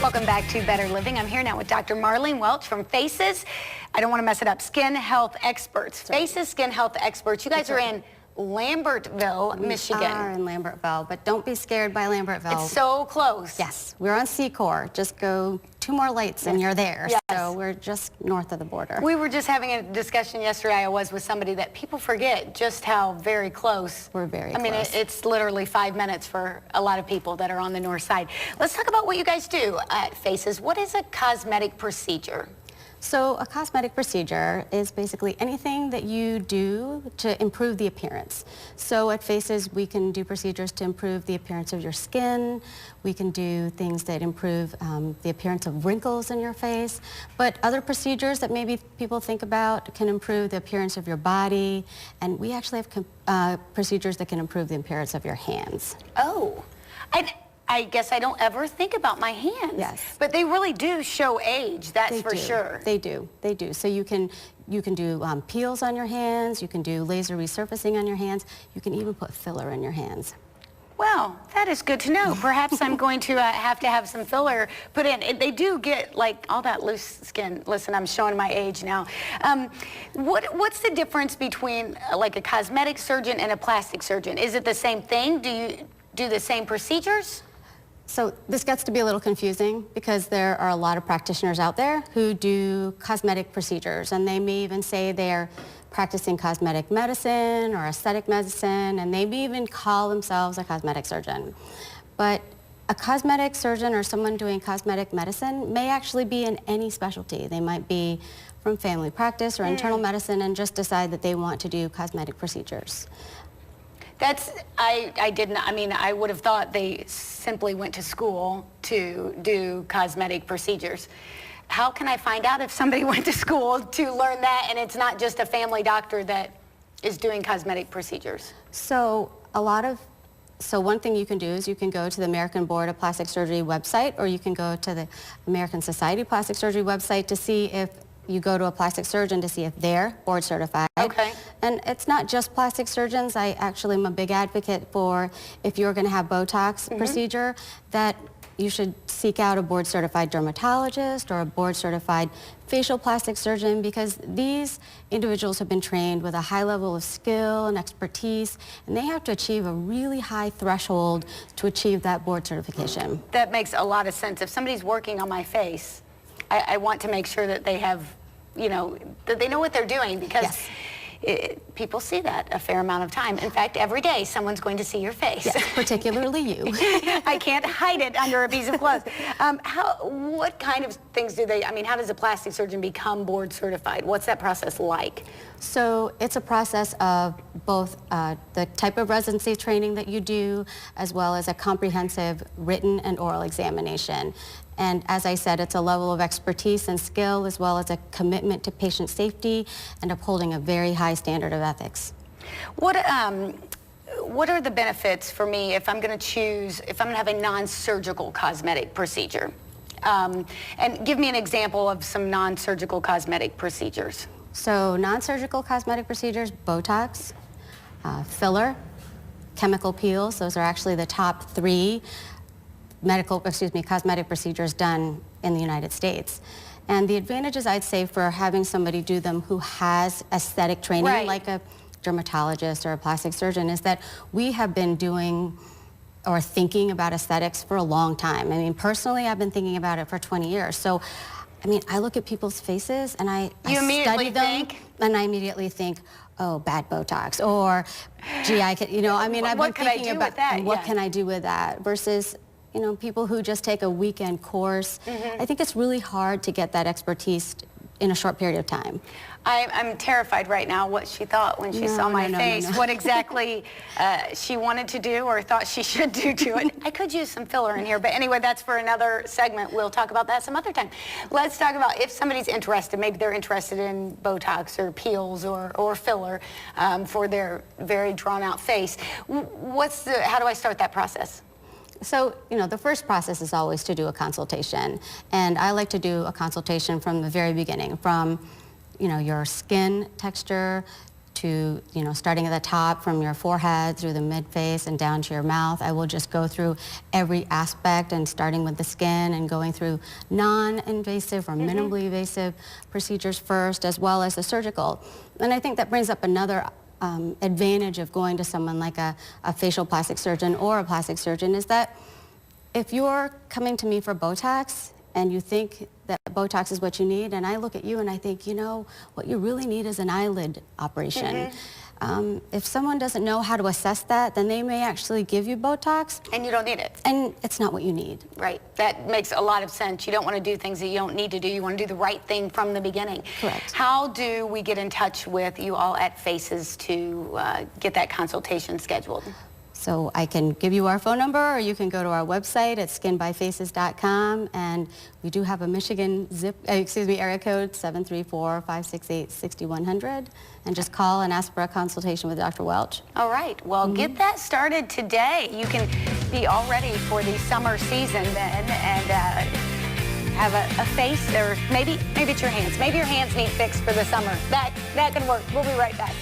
Welcome back to Better Living. I'm here now with Dr. Marlene Welch from Faces. I don't want to mess it up. Skin Health Experts. Faces Skin Health Experts. You guys are in Lambertville, Michigan. We are in Lambertville, but don't be scared by Lambertville. It's so close. Yes, we're on Secor. Just go 2 more lights and you're there. Yes. So we're just north of the border. We were just having a discussion yesterday, I was with somebody, that people forget just how very close. We're very close. I mean, it's literally 5 minutes for a lot of people that are on the north side. Let's talk about what you guys do at Faces. What is a cosmetic procedure? So a cosmetic procedure is basically anything that you do to improve the appearance. So at Faces, we can do procedures to improve the appearance of your skin. We can do things that improve the appearance of wrinkles in your face. But other procedures that maybe people think about can improve the appearance of your body. And we actually have procedures that can improve the appearance of your hands. Oh, I guess I don't ever think about my hands. Yes. But they really do show age, that's for sure. They do. They do. So you can do peels on your hands, you can do laser resurfacing on your hands, you can even put filler in your hands. Well, that is good to know. Perhaps I'm going to have some filler put in. They do get like all that loose skin. Listen, I'm showing my age now. What's the difference between like a cosmetic surgeon and a plastic surgeon? Is it the same thing? Do you do the same procedures? So this gets to be a little confusing because there are a lot of practitioners out there who do cosmetic procedures, and they may even say they're practicing cosmetic medicine or aesthetic medicine, and they may even call themselves a cosmetic surgeon. But a cosmetic surgeon or someone doing cosmetic medicine may actually be in any specialty. They might be from family practice or internal medicine and just decide that they want to do cosmetic procedures. I would have thought they simply went to school to do cosmetic procedures. How can I find out if somebody went to school to learn that and it's not just a family doctor that is doing cosmetic procedures? So one thing you can do is you can go to the American Board of Plastic Surgery website, or you can go to the American Society of Plastic Surgery website to see if you go to a plastic surgeon to see if they're board certified. Okay. And it's not just plastic surgeons. I actually am a big advocate for, if you're going to have Botox procedure, that you should seek out a board certified dermatologist or a board certified facial plastic surgeon, because these individuals have been trained with a high level of skill and expertise, and they have to achieve a really high threshold to achieve that board certification. That makes a lot of sense. If somebody's working on my face, I want to make sure that they have, that they know what they're doing, because people see that a fair amount of time. In fact, every day someone's going to see your face. Yes, particularly you. I can't hide it under a piece of cloth. What kind of things do they, how does a plastic surgeon become board certified? What's that process like? So it's a process of both the type of residency training that you do, as well as a comprehensive written and oral examination. And as I said, it's a level of expertise and skill, as well as a commitment to patient safety and upholding a very high standard of ethics. What are the benefits for me if I'm going to have a non-surgical cosmetic procedure? And give me an example of some non-surgical cosmetic procedures. So non-surgical cosmetic procedures: Botox, filler, chemical peels. Those are actually the top 3 cosmetic procedures done in the United States. And the advantages, I'd say, for having somebody do them who has aesthetic training, like a dermatologist or a plastic surgeon, is that we have been doing or thinking about aesthetics for a long time. Personally, I've been thinking about it for 20 years. So, I look at people's faces and I study them, and I immediately think, oh, bad Botox, or gee, I've been thinking about that. What can I do with that? Versus, people who just take a weekend course. I think it's really hard to get that expertise in a short period of time. I'm terrified right now what she thought when she saw my face, what exactly she wanted to do or thought she should do to it. I could use some filler in here, but anyway, that's for another segment. We'll talk about that some other time. Let's talk about if somebody's interested, maybe they're interested in Botox or peels or filler for their very drawn-out face. How do I start that process? So, the first process is always to do a consultation. And I like to do a consultation from the very beginning, from, your skin texture to, starting at the top from your forehead through the mid-face and down to your mouth. I will just go through every aspect and starting with the skin and going through non-invasive or minimally invasive procedures first, as well as the surgical. And I think that brings up another advantage of going to someone like a facial plastic surgeon or a plastic surgeon, is that if you're coming to me for Botox and you think that Botox is what you need, and I look at you and I think, what you really need is an eyelid operation. If someone doesn't know how to assess that, then they may actually give you Botox. And you don't need it. And it's not what you need. Right. That makes a lot of sense. You don't want to do things that you don't need to do. You want to do the right thing from the beginning. Correct. How do we get in touch with you all at Faces to get that consultation scheduled? So I can give you our phone number, or you can go to our website at skinbyfaces.com, and we do have a Michigan area code 734-568-6100, and just call and ask for a consultation with Dr. Welch. All right. Well, get that started today. You can be all ready for the summer season then, and have a face, or maybe it's your hands. Maybe your hands need fixed for the summer. That can work. We'll be right back.